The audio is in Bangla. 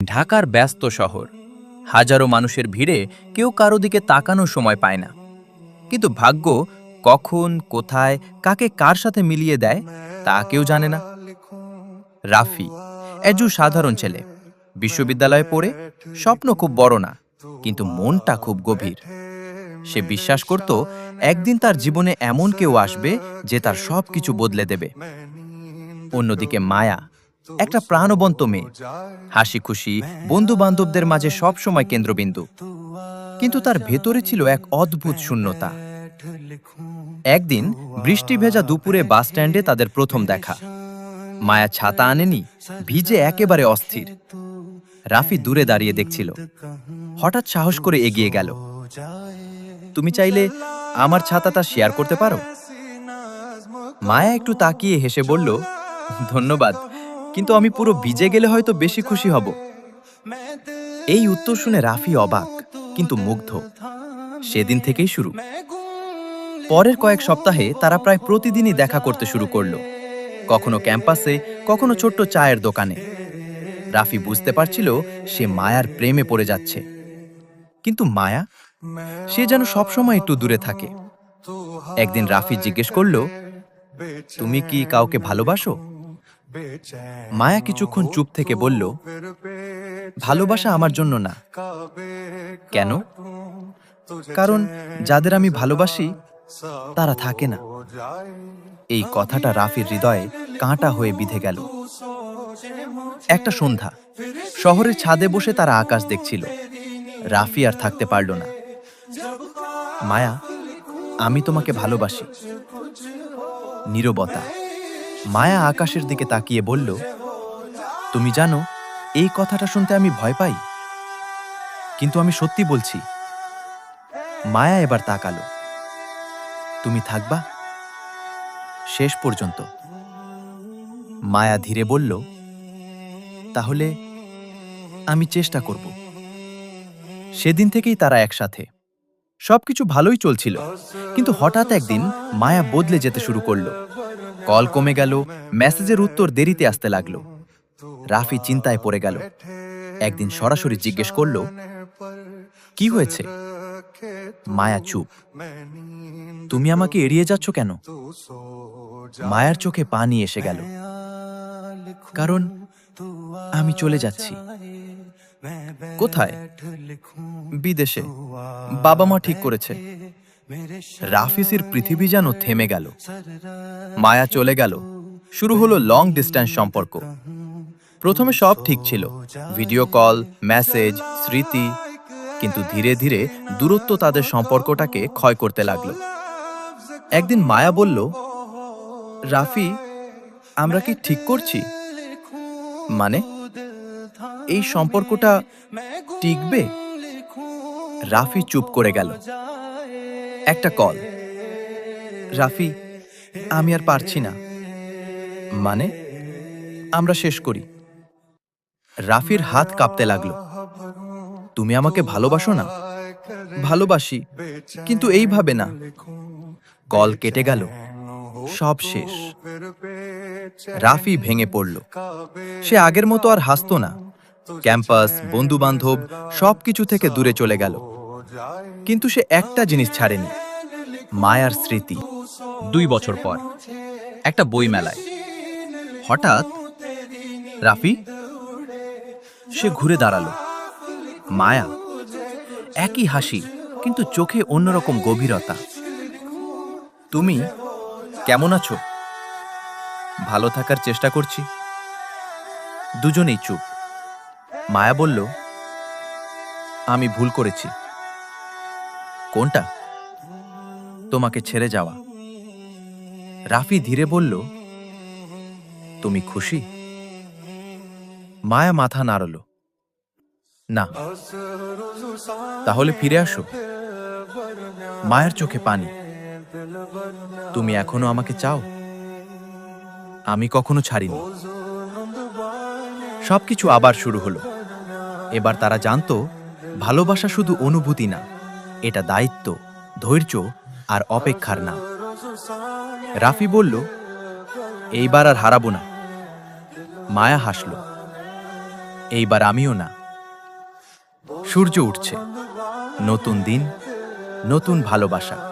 ঢাকার ব্যস্ত শহর, হাজারো মানুষের ভিড়ে কেউ কারো দিকে তাকানোর সময় পায় না। কিন্তু ভাগ্য কখন, কোথায়, কাকে কার সাথে মিলিয়ে দেয় তা কেউ জানে না। রাফি একজন সাধারণ ছেলে, বিশ্ববিদ্যালয়ে পড়ে। স্বপ্ন খুব বড় না, কিন্তু মনটা খুব গভীর। সে বিশ্বাস করত একদিন তার জীবনে এমন কেউ আসবে যে তার সব কিছু বদলে দেবে। অন্যদিকে মায়া, একটা প্রাণবন্ত মেয়ে, হাসি খুশি, বন্ধু বান্ধবদের মাঝে সব সময় কেন্দ্রবিন্দু। কিন্তু তার ভেতরে ছিল এক অদ্ভুত শূন্যতা। একদিন বৃষ্টি ভেজা দুপুরে বাস স্ট্যান্ডে তাদের প্রথম দেখা। মায়া ছাতা আনেনি, ভিজে একেবারে অস্থির। রাফি দূরে দাঁড়িয়ে দেখছিল। হঠাৎ সাহস করে এগিয়ে গেল। তুমি চাইলে আমার ছাতাটা শেয়ার করতে পারো? মায়া একটু তাকিয়ে হেসে বলল, ধন্যবাদ, কিন্তু আমি পুরো ভিজে গেলে হয়তো বেশি খুশি হব। এই উত্তর শুনে রাফি অবাক, কিন্তু মুগ্ধ। সেদিন থেকেই শুরু। পরের কয়েক সপ্তাহে তারা প্রায় প্রতিদিনই দেখা করতে শুরু করল, কখনো ক্যাম্পাসে, কখনো ছোট্ট চায়ের দোকানে। রাফি বুঝতে পারছিল সে মায়ার প্রেমে পড়ে যাচ্ছে। কিন্তু মায়া, সে যেন সবসময় একটু দূরে থাকে। একদিন রাফি জিজ্ঞেস করল, তুমি কি কাউকে ভালোবাসো? মায়া কিছুক্ষণ চুপ থেকে বলল, ভালোবাসা আমার জন্য না। কেন? কারণ যাদের আমি ভালোবাসি তারা থাকে না। এই কথাটা রাফির হৃদয়ে কাঁটা হয়ে বিঁধে গেল। একটা সন্ধ্যা, শহরের ছাদে বসে তারা আকাশ দেখছিল। রাফি আর থাকতে পারল না। মায়া, আমি তোমাকে ভালোবাসি। নীরবতা। মায়া আকাশের দিকে তাকিয়ে বলল, তুমি জানো, এই কথাটা শুনতে আমি ভয় পাই, কিন্তু আমি সত্যি বলছি। মায়া এবার তাকালো। তুমি থাকবা শেষ পর্যন্ত? মায়া ধীরে বলল, তাহলে আমি চেষ্টা করব। সেদিন থেকেই তারা একসাথে। সবকিছু ভালোই চলছিল, কিন্তু হঠাৎ একদিন মায়া বদলে যেতে শুরু করলো। কল কমে গেল, মেসেজের উত্তর দেরিতে আসতে লাগলো। রাফি চিন্তায় পড়ে গেল। একদিন সরাসরি জিজ্ঞেস করল, কি হয়েছে? মায়া চুপ। তুমি আমাকে এড়িয়ে যাচ্ছ কেন? মায়ার চোখে পানি এসে গেল। কারণ আমি চলে যাচ্ছি। কোথায়? বিদেশে। বাবা মা ঠিক করেছে। রাফিসের পৃথিবী যেন থেমে গেল। মায়া চলে গেল। শুরু হলো লং ডিস্টেন্স সম্পর্ক। প্রথমে সব ঠিক ছিল, ভিডিও কল, মেসেজ, স্মৃতি। কিন্তু ধীরে ধীরে দূরত্ব তাদের সম্পর্কটাকে ক্ষয় করতে লাগলো। একদিন মায়া বলল, রাফি, আমরা কি ঠিক করছি? মানে, এই সম্পর্কটা টিকবে? রাফি চুপ করে গেল। একটা কল। রাফি, আমি আর পারছি না। মানে, আমরা শেষ করি। রাফির হাত কাঁপতে লাগলো। তুমি আমাকে ভালোবাসো না? ভালোবাসি, কিন্তু এইভাবে না। কল কেটে গেল। সব শেষ। রাফি ভেঙে পড়ল। সে আগের মতো আর হাসতো না। ক্যাম্পাস, বন্ধু বান্ধব, সবকিছু থেকে দূরে চলে গেল। কিন্তু সে একটা জিনিস ছাড়েনি, মায়ার স্মৃতি। 2 বছর পর একটা বই মেলায় হঠাৎ রাফি, সে ঘুরে দাঁড়ালো। মায়া, একই হাসি, কিন্তু চোখে অন্যরকম গভীরতা। তুমি কেমন আছো? ভালো থাকার চেষ্টা করছি। দুজনেই চুপ। মায়া বলল, আমি ভুল করেছি। কোনটা? তোমাকে ছেড়ে যাওয়া। রাফি ধীরে বলল, তুমি খুশি? মায়া মাথা নাড়ল। না। তাহলে ফিরে আসো। মায়ের চোখে পানি। তুমি এখনো আমাকে চাও? আমি কখনো ছাড়িনি। সবকিছু আবার শুরু হলো। এবার তারা জানতো, ভালোবাসা শুধু অনুভূতি না, এটা দায়িত্ব, ধৈর্য আর অপেক্ষার নাম। রাফি বলল, এইবার আর হারাবো না। মায়া হাসল। এইবার আমিও না। সূর্য উঠছে, নতুন দিন, নতুন ভালোবাসা।